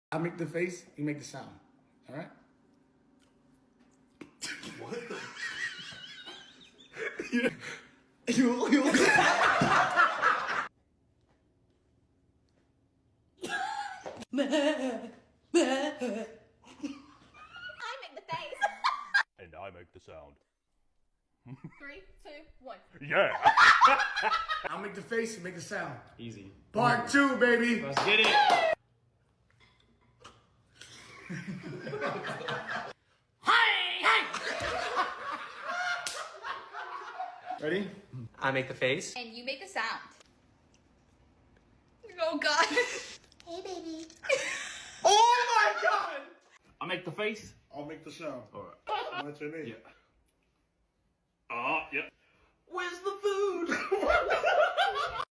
I make the face, you make the sound. All right? What the? you. I make the face. And I make the sound. 3, 2, 1. Yeah. I'll make the face, you make the sound. Easy. Part 2, baby. Let's get it. Ready? I make the face. And you make the sound. Oh God. Hey, baby. Oh my God! I make the face. I'll make the sound. Alright. What's your name? Yeah. Yeah. Where's the food?